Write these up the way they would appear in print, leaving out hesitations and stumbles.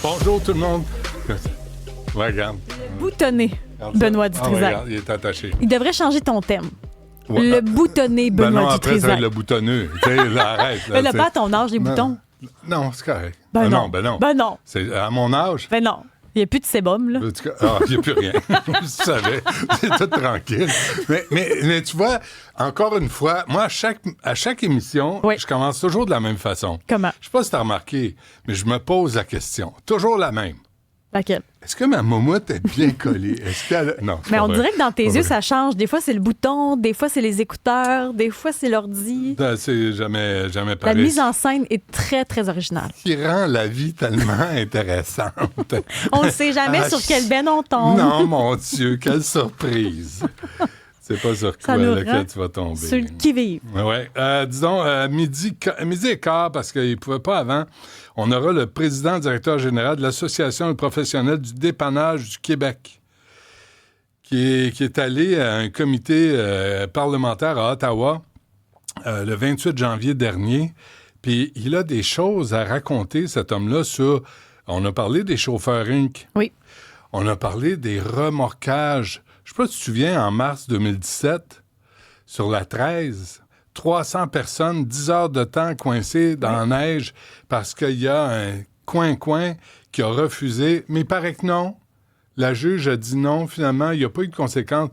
Bonjour tout le monde. Ouais, regarde. Boutonné, Benoît Dutrisac. Regarde, il est attaché. Il devrait changer ton thème. Ouais. Le boutonné Ben Benoît non, après, ça va Dutrisac. être le boutonneux. Tu sais, là, arrête. Là, Mais là, pas à ton âge, les boutons. Non, c'est correct. Ben non. Ben non. Ben non. C'est à mon âge. Ben non. Il n'y a plus de sébum, là. Il n'y a plus rien. Tu savais. C'est tout tranquille. Mais tu vois, encore une fois, moi, à chaque émission, Oui. je commence toujours de la même façon. Comment? Je ne sais pas si tu as remarqué, mais je me pose la question. Toujours la même. Laquelle? Est-ce que ma moumoute est bien collée? Est-ce qu'elle... Non, c'est Mais pas on vrai. dirait que dans tes Pas yeux, vrai. ça change. Des fois, c'est le bouton, des fois, c'est les écouteurs, des fois, c'est l'ordi. C'est jamais La pareil. mise en scène est très, très originale. Qui rend la vie tellement intéressante. On ne sait jamais Ah, sur quelle benne on tombe. Non, mon Dieu, quelle surprise. C'est pas sur Ça quoi nous lequel rend tu vas tomber. Sur le qui-vive. Oui. Disons, midi et quart, parce qu'il ne pouvait pas avant, on aura le président directeur général de l'Association des professionnels du dépannage du Québec, qui est allé à un comité parlementaire à Ottawa le 28 janvier dernier. Puis il a des choses à raconter, cet homme-là, sur... On a parlé des chauffeurs Inc. Oui. On a parlé des remorquages. Je ne sais pas si tu te souviens, en mars 2017, sur la 13, 300 personnes, 10 heures de temps coincées dans la neige parce qu'il y a un coin-coin qui a refusé. Mais il paraît que non. La juge a dit non, finalement, il n'y a pas eu de conséquences.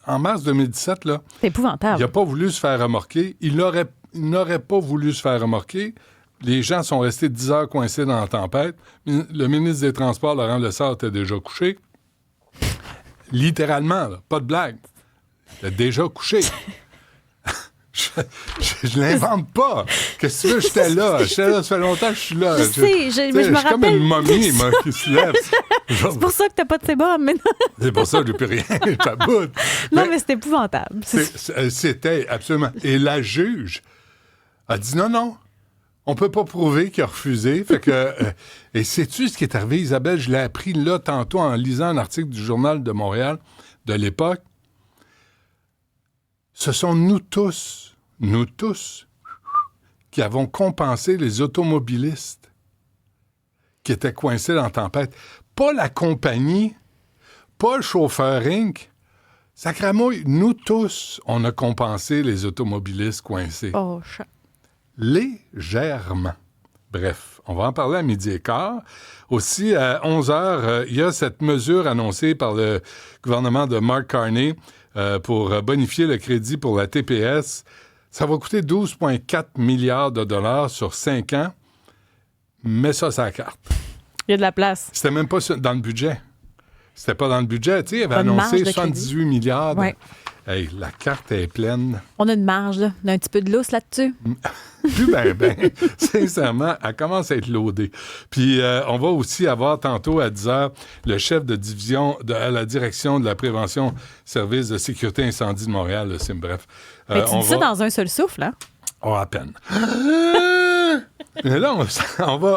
En mars 2017, là, C'est il épouvantable. n'a pas voulu se faire remorquer. Il n'aurait pas voulu se faire remorquer. Les gens sont restés 10 heures coincés dans la tempête. Le ministre des Transports, Laurent Lessard, était déjà couché. Littéralement, là, pas de blague. Il était déjà couché. Je l'invente pas. Qu'est-ce que tu veux? J'étais là, ça fait longtemps que je suis là. Je sais, mais je me suis comme rappelle. une momie, moi, qui se lève. C'est pour ça que t'as pas de sébum. Mais non, C'est pour ça que j'ai plus rien. Je taboute. non, mais c'est épouvantable. C'était absolument... Et la juge a dit non, on peut pas prouver qu'il a refusé. Fait que... et sais-tu ce qui est arrivé, Isabelle? Je l'ai appris là tantôt en lisant un article du Journal de Montréal de l'époque. Ce sont nous tous, qui avons compensé les automobilistes qui étaient coincés dans la tempête. Pas la compagnie, pas le chauffeur Inc. Sacramouille, nous tous, on a compensé les automobilistes coincés. Oh, chat. Légèrement. Bref, on va en parler à midi et quart. Aussi, à 11h, il y a cette mesure annoncée par le gouvernement de Mark Carney pour bonifier le crédit pour la TPS. Ça va coûter 12,4 milliards de dollars sur 5 ans. Mets ça sur la carte. Il y a de la place. C'était même pas dans le budget. C'était pas dans le budget. Tu sais, il avait Pas de marge annoncé de 78 milliards. Ouais. Hey, la carte est pleine. On a une marge, là. On a un petit peu de lousse là-dessus. Plus ben. Sincèrement, elle commence à être loadée. Puis, on va aussi avoir tantôt à 10h le chef de division à la direction de la prévention service de sécurité incendie de Montréal, le CIMBREF. Mais tu on dis ça va... dans un seul souffle, hein? Oh, à peine. Mais là,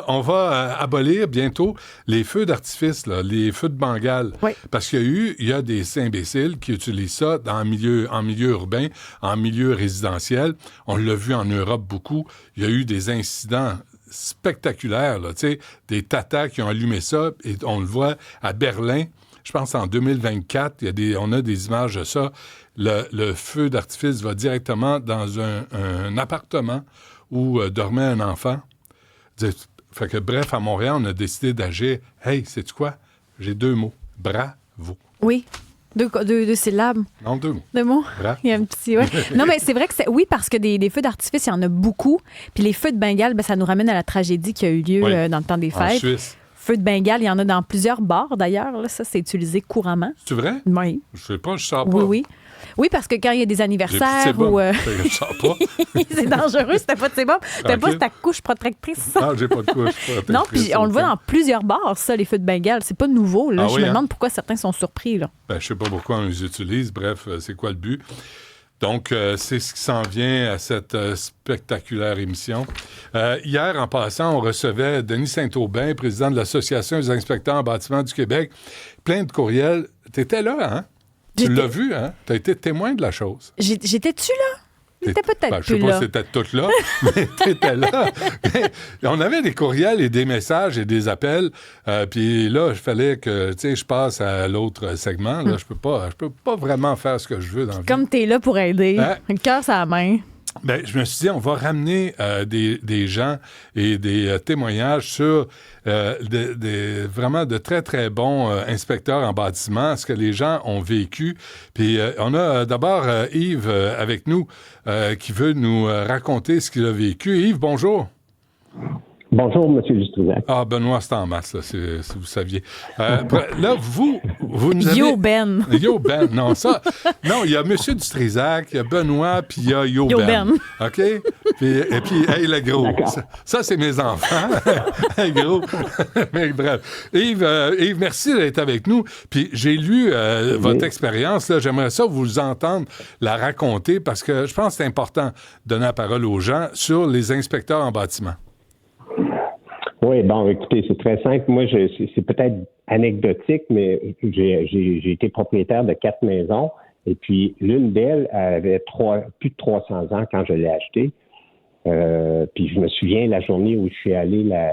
on va abolir bientôt les feux d'artifice, là, les feux de Bengale. Oui. Parce qu'il y a des imbéciles qui utilisent ça en milieu urbain, en milieu résidentiel. On l'a vu en Europe beaucoup. Il y a eu des incidents spectaculaires, là, tu sais, des tatas qui ont allumé ça, et on le voit à Berlin. Je pense en 2024, on a des images de ça. Le feu d'artifice va directement dans un appartement où dormait un enfant. Fait que, bref, à Montréal, on a décidé d'agir. Hey, sais-tu quoi? J'ai 2 mots. Bravo. Oui. Deux syllabes. Non, 2 mots. 2 mots. Bravo. Il y a un petit... Ouais. Non, mais c'est vrai que oui, parce que des feux d'artifice, il y en a beaucoup. Puis les feux de Bengale, ça nous ramène à la tragédie qui a eu lieu Oui. dans le temps des En fêtes. Suisse. Feux de Bengale, il y en a dans plusieurs bars, d'ailleurs. Là, ça, c'est utilisé couramment. C'est vrai? Oui. Je sais pas, je sors pas. Oui. Oui, parce que quand il y a des J'ai anniversaires plus de ou... sébum. Fait que je sors pas. c'est dangereux, c'était pas de sébum. T'as Ok. pas ta couche protectrice. Ah, j'ai pas de couche. Non, puis on le voit dans plusieurs bars, ça, les feux de Bengale. C'est pas nouveau. Là. Ah Je oui, me hein? demande pourquoi certains sont surpris. Là. Ben, je sais pas pourquoi on les utilise. Bref, c'est quoi le but? Donc, c'est ce qui s'en vient à cette spectaculaire émission. Hier, en passant, on recevait Denis Saint-Aubin, président de l'Association des inspecteurs en bâtiment du Québec. Plein de courriels. T'étais là, hein? Tu J'étais- l'as vu, hein? T'as été témoin de la chose. J'étais-tu là? T'étais peut-être je sais plus pas là. si c'était tout là, mais t'étais là. On avait des courriels et des messages et des appels. Puis là, il fallait que, je passe à l'autre segment. Là, je peux pas vraiment faire ce que je veux dans la vie. Comme t'es là pour aider, Hein? le cœur sur la main. Ben, je me suis dit, on va ramener des gens et des témoignages sur vraiment de très, très bons inspecteurs en bâtiment, ce que les gens ont vécu. Puis on a d'abord Yves avec nous qui veut nous raconter ce qu'il a vécu. Yves, bonjour. Bonjour, M. Dutrisac. Ah, Benoît, c'est en masse, là, si vous saviez. Là, vous nous avez... Yo Ben. Yo Ben, non, ça... Non, il y a M. Dutrisac, il y a Benoît, puis il y a Yo Ben. OK? Et puis, hey, le gros. Ça, c'est mes enfants. Hey, gros. Mais bref. Yves, merci d'être avec nous. Puis j'ai lu votre expérience, là. J'aimerais ça vous entendre la raconter parce que je pense que c'est important de donner la parole aux gens sur les inspecteurs en bâtiment. Oui, bon, écoutez, c'est très simple. Moi, c'est peut-être anecdotique, mais j'ai été propriétaire de 4 maisons. Et puis, l'une d'elles avait plus de 300 ans quand je l'ai achetée. Puis, je me souviens la journée où je suis allé la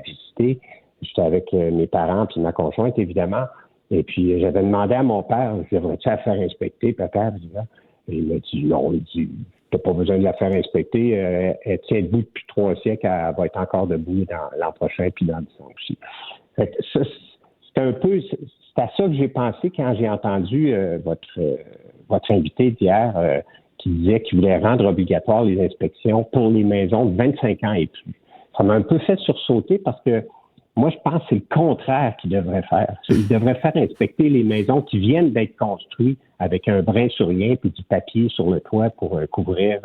visiter. J'étais avec mes parents puis ma conjointe, évidemment. Et puis, j'avais demandé à mon père, je devrais-tu la faire inspecter, papa? Et il m'a dit non. Il dit, t'as pas besoin de la faire inspecter. Elle tient debout depuis 3 siècles. Elle va être encore debout l'an prochain puis dans 10 ans aussi. Fait que ça, c'est à ça que j'ai pensé quand j'ai entendu votre invité d'hier qui disait qu'il voulait rendre obligatoire les inspections pour les maisons de 25 ans et plus. Ça m'a un peu fait sursauter parce que moi, je pense que c'est le contraire qu'il devrait faire. Il devrait faire inspecter les maisons qui viennent d'être construites avec un brin sur rien puis du papier sur le toit pour couvrir.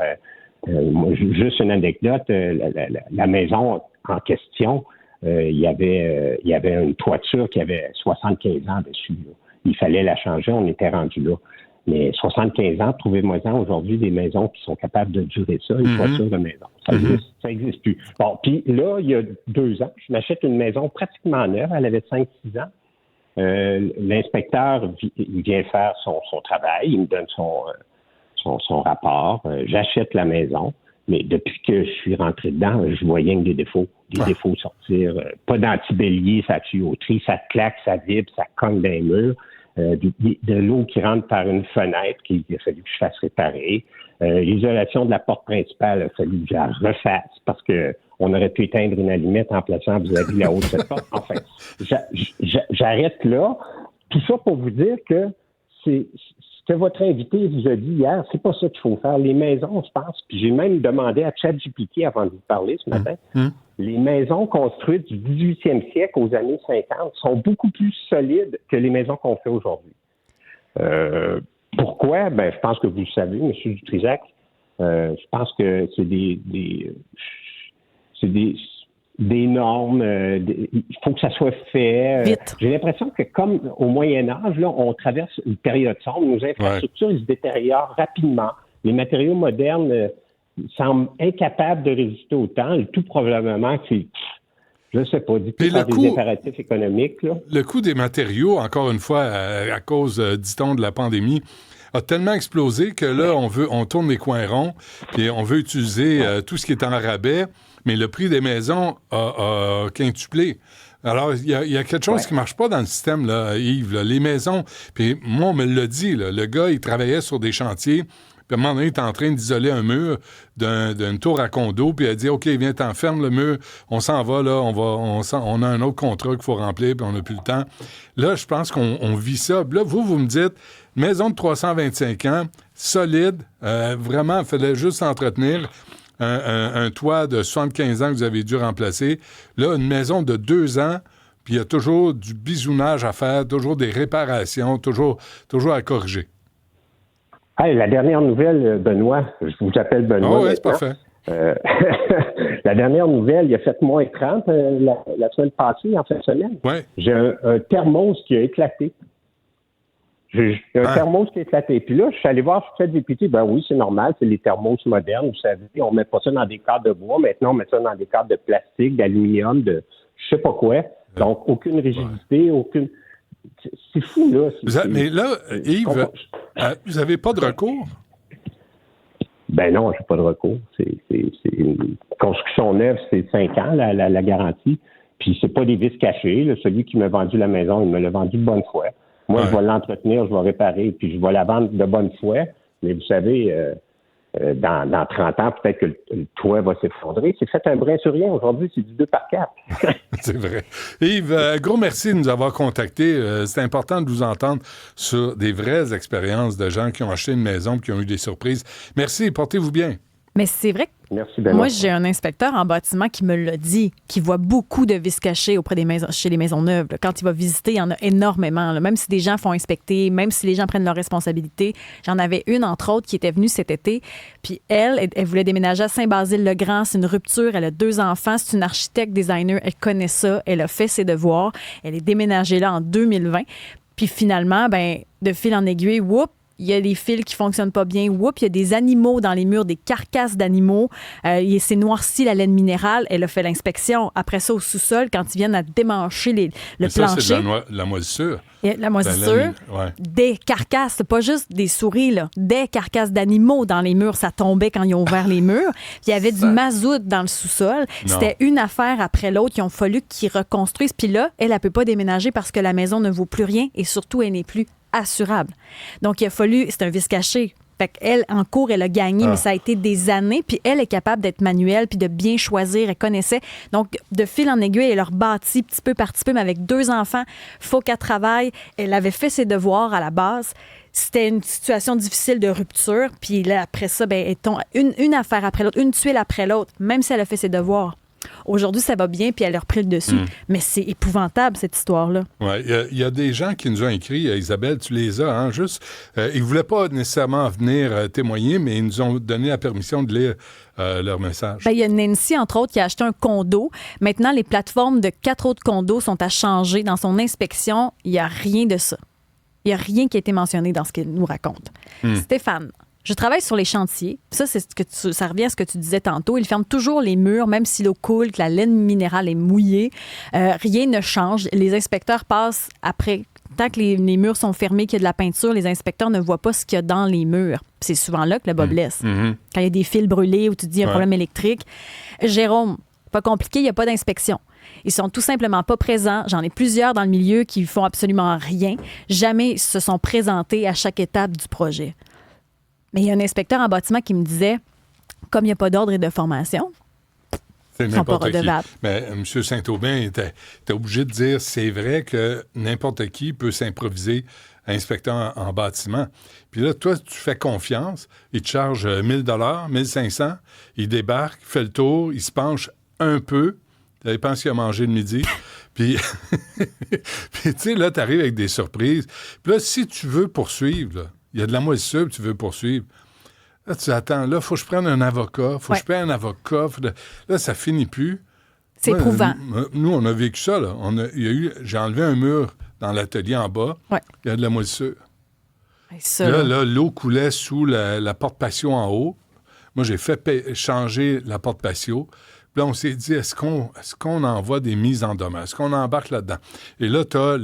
Juste une anecdote, la maison en question, il y avait une toiture qui avait 75 ans dessus. Là. Il fallait la changer, on était rendu là. Mais 75 ans, trouvez-moi-en aujourd'hui des maisons qui sont capables de durer ça, une toiture de maison. Ça existe plus. Bon, puis là, il y a 2 ans, je m'achète une maison pratiquement neuve, elle avait 5-6 ans. L'inspecteur il vient faire son travail, il me donne son rapport, j'achète la maison, mais depuis que je suis rentré dedans, je voyais que des défauts sortir. Pas d'antibélier, ça tuyauterie, ça claque, ça vibre, ça cogne dans les murs. De l'eau qui rentre par une fenêtre qu'il a fallu que je fasse réparer. L'isolation de la porte principale, il a fallu que je la refasse parce que on aurait pu éteindre une allumette en plaçant vis-à-vis la haut de cette porte. Enfin, j'arrête là. Tout ça pour vous dire que c'est ce que votre invité vous a dit hier, c'est pas ça qu'il faut faire. Les maisons, je pense, puis j'ai même demandé à ChatGPT avant de vous parler ce matin, les maisons construites du 18e siècle aux années 50 sont beaucoup plus solides que les maisons qu'on fait aujourd'hui. Pourquoi? Ben, je pense que vous le savez, M. Dutrisac. Je pense que c'est des normes. Il faut que ça soit fait. Vite. J'ai l'impression que comme au Moyen Âge, là, on traverse une période sombre. Nos infrastructures ils se détériorent rapidement. Les matériaux modernes semblent incapables de résister au temps. Et tout probablement, c'est, je ne sais pas, dicté par des impératifs économiques. Là. Le coût des matériaux, encore une fois, à cause, dit-on, de la pandémie, a tellement explosé que là, on tourne les coins ronds, puis on veut utiliser tout ce qui est en rabais, mais le prix des maisons a quintuplé. Alors, il y a quelque chose qui marche pas dans le système, là, Yves. Là. Les maisons, puis moi, on me l'a dit, là, le gars, il travaillait sur des chantiers, puis à un moment donné, il était en train d'isoler un mur d'une tour à condo, puis il a dit, OK, viens, t'enferme le mur, on s'en va, là, on a un autre contrat qu'il faut remplir, puis on n'a plus le temps. Là, je pense qu'on vit ça. Là, vous me dites, maison de 325 ans, solide, vraiment, il fallait juste s'entretenir. Un toit de 75 ans que vous avez dû remplacer. Là, une maison de 2 ans, puis il y a toujours du bisounage à faire, toujours des réparations, toujours à corriger. Hey, la dernière nouvelle, Benoît, je vous appelle Benoît. Oh, oui, c'est parfait. La dernière nouvelle, il a fait moins 30 la semaine passée, en fin de semaine. Ouais. J'ai un thermos qui a éclaté. J'ai un thermos qui a éclaté. Puis là, je suis allé voir sur ChatGPT. Ben oui, c'est normal, c'est les thermos modernes, vous savez. On met pas ça dans des cadres de bois. Maintenant, on met ça dans des cadres de plastique, d'aluminium, de je sais pas quoi. Donc, aucune rigidité, aucune... C'est fou, là. Mais là, Yves, vous n'avez pas de recours? Ben non, j'ai pas de recours. C'est une construction neuve, c'est 5 ans, la garantie. Puis c'est pas des vis cachés. Là. Celui qui m'a vendu la maison, il me l'a vendu de bonne foi. Moi, je vais l'entretenir, je vais réparer, puis je vais la vendre de bonne foi. Mais vous savez, dans 30 ans, peut-être que le toit va s'effondrer. C'est fait un brin sur rien. Aujourd'hui, c'est du 2 par 4. C'est vrai. Yves, gros merci de nous avoir contactés. C'est important de vous entendre sur des vraies expériences de gens qui ont acheté une maison et qui ont eu des surprises. Merci, portez-vous bien. Mais c'est vrai que Merci, Benoît. moi, j'ai un inspecteur en bâtiment qui me l'a dit, qui voit beaucoup de vis cachés auprès des maisons, chez les maisons neuves. Là. Quand il va visiter, il y en a énormément. Là. Même si des gens font inspecter, même si les gens prennent leurs responsabilités. J'en avais une, entre autres, qui était venue cet été. Puis elle voulait déménager à Saint-Basile-le-Grand. C'est une rupture. Elle a 2 enfants. C'est une architecte designer. Elle connaît ça. Elle a fait ses devoirs. Elle est déménagée là en 2020. Puis finalement, de fil en aiguille, il y a des fils qui fonctionnent pas bien. Il y a des animaux dans les murs, des carcasses d'animaux. C'est noirci la laine minérale. Elle a fait l'inspection. Après ça, au sous-sol, quand ils viennent à démancher le plancher. Ça, c'est la moisissure. La moisissure, des carcasses, c'est pas juste des souris, là, des carcasses d'animaux dans les murs. Ça tombait quand ils ont ouvert les murs. Puis il y avait du mazout dans le sous-sol. C'était une affaire après l'autre. Ils ont fallu qu'ils reconstruisent. Puis là, elle peut pas déménager parce que la maison ne vaut plus rien et surtout, elle n'est plus assurable. Donc, il a fallu... C'est un vice caché. Fait qu'elle, en cours, elle a gagné, mais ça a été des années. Puis elle est capable d'être manuelle puis de bien choisir. Elle connaissait. Donc, de fil en aiguille, elle leur bâtit petit peu par petit peu, mais avec 2 enfants, faut qu'elle travaille. Elle avait fait ses devoirs à la base. C'était une situation difficile de rupture. Puis là, après ça, une affaire après l'autre, une tuile après l'autre, même si elle a fait ses devoirs. Aujourd'hui, ça va bien, puis elle a repris le dessus. Mais c'est épouvantable, cette histoire-là. Oui, il y a des gens qui nous ont écrit, Isabelle, tu les as, hein, juste. Ils ne voulaient pas nécessairement venir témoigner, mais ils nous ont donné la permission de lire leur message. Il y a Nancy, entre autres, qui a acheté un condo. Maintenant, les plateformes de 4 autres condos sont à changer. Dans son inspection, il n'y a rien de ça. Il n'y a rien qui a été mentionné dans ce qu'il nous raconte. Stéphane, je travaille sur les chantiers. Ça, ça revient à ce que tu disais tantôt. Ils ferment toujours les murs, même si l'eau coule, que la laine minérale est mouillée. Rien ne change. Les inspecteurs passent après. Tant que les murs sont fermés, qu'il y a de la peinture, les inspecteurs ne voient pas ce qu'il y a dans les murs. C'est souvent là que le bas blesse. Quand il y a des fils brûlés ou tu te dis un problème électrique. Jérôme, pas compliqué, il n'y a pas d'inspection. Ils sont tout simplement pas présents. J'en ai plusieurs dans le milieu qui font absolument rien. Jamais ils se sont présentés à chaque étape du projet. Mais il y a un inspecteur en bâtiment qui me disait, comme il n'y a pas d'ordre et de formation, c'est ils sont pas n'importe qui. redevables. Mais M. Saint-Aubin était obligé de dire, c'est vrai que n'importe qui peut s'improviser inspecteur en bâtiment. Puis là, toi, tu fais confiance, il te charge 1 000 $, 1 500, il débarque, il fait le tour, il se penche un peu, il dépend s'il a mangé le midi, puis tu sais, là, tu arrives avec des surprises. Puis là, si tu veux poursuivre, là, il y a de la moisissure, tu veux poursuivre. Là, tu attends. Là, il faut que je prenne un avocat. Faut que je paye un avocat. Là, ça finit plus. C'est éprouvant. Nous, on a vécu ça. Là. J'ai enlevé un mur dans l'atelier en bas. Ouais. Il y a de la moisissure. Ça, là, l'eau coulait sous la porte patio en haut. Moi, j'ai fait changer la porte patio. Puis là, on s'est dit, est-ce qu'on envoie des mises en demeure? Est-ce qu'on embarque là-dedans? Et là, tu as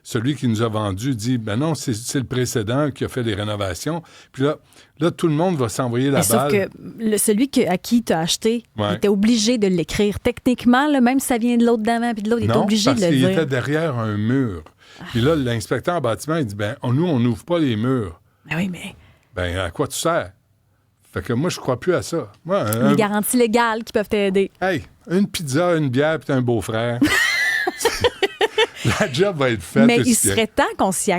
celui qui nous a vendu dit, ben non, c'est le précédent qui a fait les rénovations. Puis là tout le monde va s'envoyer la balle. Sauf que celui à qui tu as acheté, il était obligé de l'écrire. Techniquement, là, même si ça vient de l'autre d'avant puis de l'autre, il est obligé de le dire. Non, parce qu'il était derrière un mur. Puis là, l'inspecteur en bâtiment, il dit, ben nous, on n'ouvre pas les murs. Ben oui, mais... Ben à quoi tu sers? Fait que moi, je crois plus à ça. Des garanties légales qui peuvent t'aider. Hey, une pizza, une bière, puis un beau-frère. La job va être faite. Mais il serait temps qu'on s'y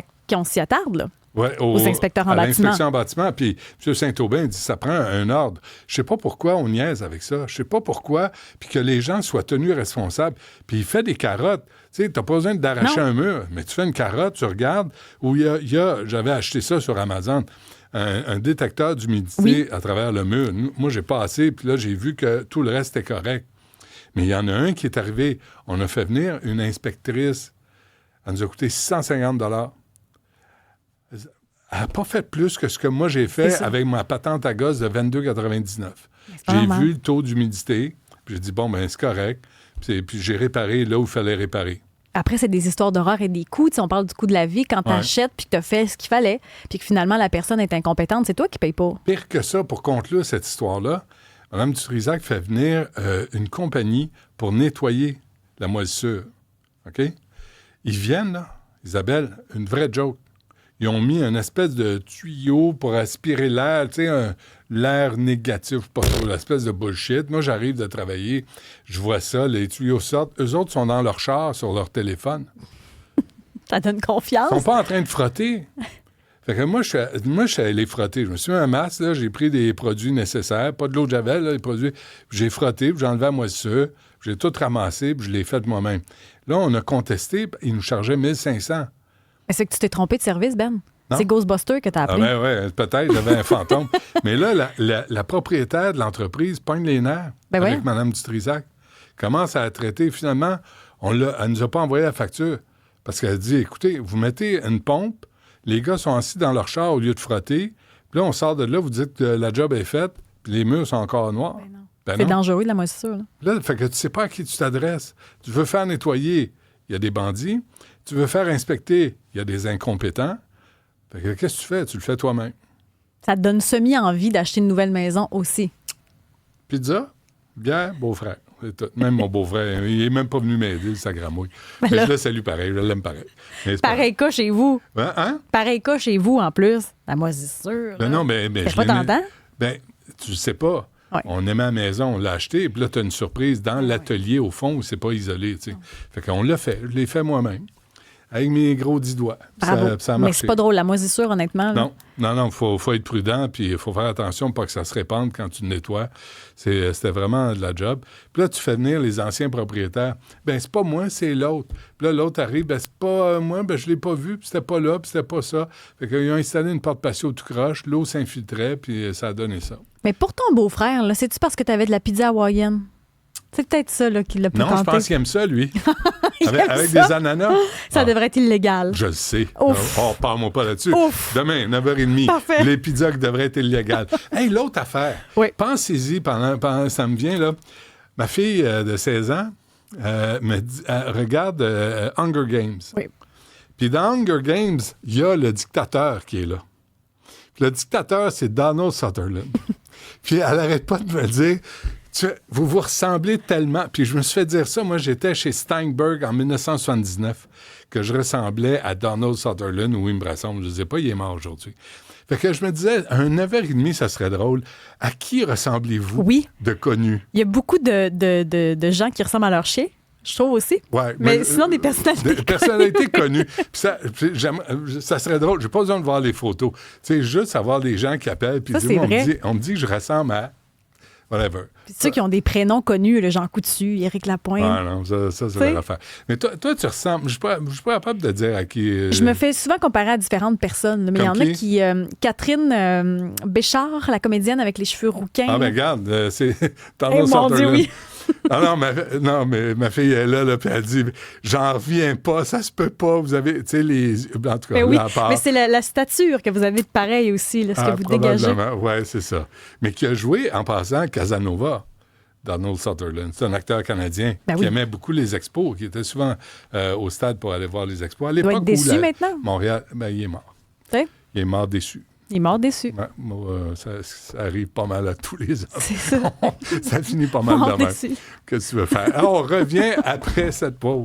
attarde, là. Ouais, aux inspecteurs en bâtiment. L'inspection en bâtiment. Puis M. Saint-Aubin dit ça prend un ordre. Je sais pas pourquoi on niaise avec ça. Je sais pas pourquoi. Puis que les gens soient tenus responsables. Puis il fait des carottes. Tu sais, t'as pas besoin d'arracher un mur. Mais tu fais une carotte, tu regardes. Où il y a j'avais acheté ça sur Amazon. Un détecteur d'humidité à travers le mur. Moi, j'ai passé, puis là, j'ai vu que tout le reste est correct. Mais il y en a un qui est arrivé. On a fait venir une inspectrice. Elle nous a coûté 650 $. Elle n'a pas fait plus que ce que moi, j'ai fait avec ma patente à gosse de 22,99 $. J'ai vu le taux d'humidité, puis j'ai dit, bon, ben c'est correct. Puis j'ai réparé là où il fallait réparer. Après, c'est des histoires d'horreur et des coups. Tu sais, on parle du coût de la vie quand tu achètes puis que tu as fait ce qu'il fallait puis que finalement, la personne est incompétente. C'est toi qui payes pas. Pire que ça, pour conclure cette histoire-là, Mme Dutrisac fait venir une compagnie pour nettoyer la moisissure. OK? Ils viennent, là, Isabelle, une vraie joke. Ils ont mis une espèce de tuyau pour aspirer l'air, tu sais, l'air négatif, pas trop, l'espèce de bullshit. Moi, j'arrive de travailler, je vois ça, les tuyaux sortent. Eux autres sont dans leur char, sur leur téléphone. Ça donne confiance. Ils sont pas en train de frotter. Fait que moi, je suis allé frotter. Je me suis mis un masque, là, j'ai pris des produits nécessaires, pas de l'eau de javel, là, les produits. J'ai frotté, puis j'ai enlevé la moisissure, j'ai tout ramassé, puis je l'ai fait moi-même. Là, on a contesté, ils nous chargeaient 1500. Mais c'est que tu t'es trompé de service, Ben. Non? C'est Ghostbuster que tu as appelé. Ah ben oui, peut-être, j'avais un fantôme. Mais là, la propriétaire de l'entreprise pogne les nerfs avec Mme Dutrisac. Commence à la traiter. Finalement, elle ne nous a pas envoyé la facture. Parce qu'elle dit, écoutez, vous mettez une pompe, les gars sont assis dans leur char au lieu de frotter, puis là, on sort de là, vous dites que la job est faite, puis les murs sont encore noirs. Ben non. Ben C'est non. dangereux, de la moisissure. Là. Là, fait que tu sais pas à qui tu t'adresses. Tu veux faire nettoyer, il y a des bandits. Tu veux faire inspecter, il y a des incompétents. Fait que qu'est-ce que tu fais? Tu le fais toi-même. Ça te donne semi-envie d'acheter une nouvelle maison aussi. Pizza, bière, beau-frère. C'est tout. Même mon beau-frère, il est même pas venu m'aider, ça gramouille. Ben Mais là- je le salue pareil, je l'aime pareil. Mais c'est pas Pareil cas chez vous. grave. Hein? Pareil cas chez vous, en plus. La moisissure. Ben là. non, mais C'est je pas l'ai mis- tentant? Ben, tu sais pas. Ouais. On aimait la maison, on l'a acheté, puis là, tu as une surprise dans l'atelier, au fond, où c'est pas isolé, tu sais. Fait qu'on l'a fait. Je l'ai fait moi-même. Avec mes gros 10 doigts. Bravo. Ça a Mais marché. c'est pas drôle, la moisissure, honnêtement. là. Non, faut être prudent, puis il faut faire attention pour pas que ça se répande quand tu nettoies. C'était vraiment de la job. Puis là, tu fais venir les anciens propriétaires. Ben c'est pas moi, c'est l'autre. Puis là, l'autre arrive, ben c'est pas moi, ben je l'ai pas vu, puis c'était pas là, puis c'était pas ça. Fait qu'ils ont installé une porte patio tout croche, l'eau s'infiltrait, puis ça a donné ça. Mais pour ton beau-frère, là, c'est-tu parce que tu avais de la pizza hawaïenne? C'est peut-être ça là, qui l'a pu Non, je tenter. pense qu'il aime ça, lui. Il avec aime avec ça? des ananas. Ça Ah. devrait être illégal. Je le sais. Ouf. Oh, parle-moi pas là-dessus. Ouf. Demain, 9h30, Parfait. les pizzas qui devraient être illégales. Hey, l'autre affaire. Oui. Pensez-y pendant ça me vient, là. Ma fille de 16 ans me dit, regarde Hunger Games. Oui. Puis dans Hunger Games, il y a le dictateur qui est là. Puis le dictateur, c'est Donald Sutherland. Puis elle n'arrête pas de me dire... Vous vous ressemblez tellement. Puis je me suis fait dire ça. Moi, j'étais chez Steinberg en 1979, que je ressemblais à Donald Sutherland ou il me ressemble. Je ne sais pas, il est mort aujourd'hui. Fait que je me disais, un 9h30, ça serait drôle. À qui ressemblez-vous Oui. de connu? Il y a beaucoup de gens qui ressemblent à leur chien, je trouve aussi. Ouais, Mais sinon, des personnalités Des personnalités connues. Puis ça serait drôle. J'ai pas besoin de voir les photos. Tu sais, juste avoir des gens qui appellent puis Ça, disent, c'est moi, vrai. on me dit que je ressemble à... Whatever. Puis ceux qui ont des prénoms connus, le Jean Coutu, Éric Lapointe. Ah non, ça c'est T'sais? leur affaire. Mais toi, tu ressembles... Je suis pas capable de dire à qui... Je me fais souvent comparer à différentes personnes, là, mais il y en Comme a qui? qui... Catherine Béchard, la comédienne avec les cheveux rouquins. Ah, ben là. regarde, c'est... Eh, Donald mon Dieu, Sutherland. oui. Ah non, mais ma fille est là, puis elle dit, j'en reviens pas, ça se peut pas, vous avez, tu sais, les... En tout cas, Mais oui, là, à part- mais c'est la stature que vous avez de pareil aussi, là, ce que vous dégagez. Oui, c'est ça. Mais qui a joué, en passant, Casanova, Donald Sutherland. C'est un acteur canadien Ben qui oui. aimait beaucoup les expos, qui était souvent au stade pour aller voir les expos. À Il doit l'époque être déçu où maintenant. Montréal, ben, il est mort. Tu sais, Il est mort déçu. il est mort déçu. Ouais, moi, ça arrive pas mal à tous les hommes. C'est ça. Ça finit pas mal Mort de même. déçu. Qu'est-ce que tu veux faire? Alors, on revient après cette pause.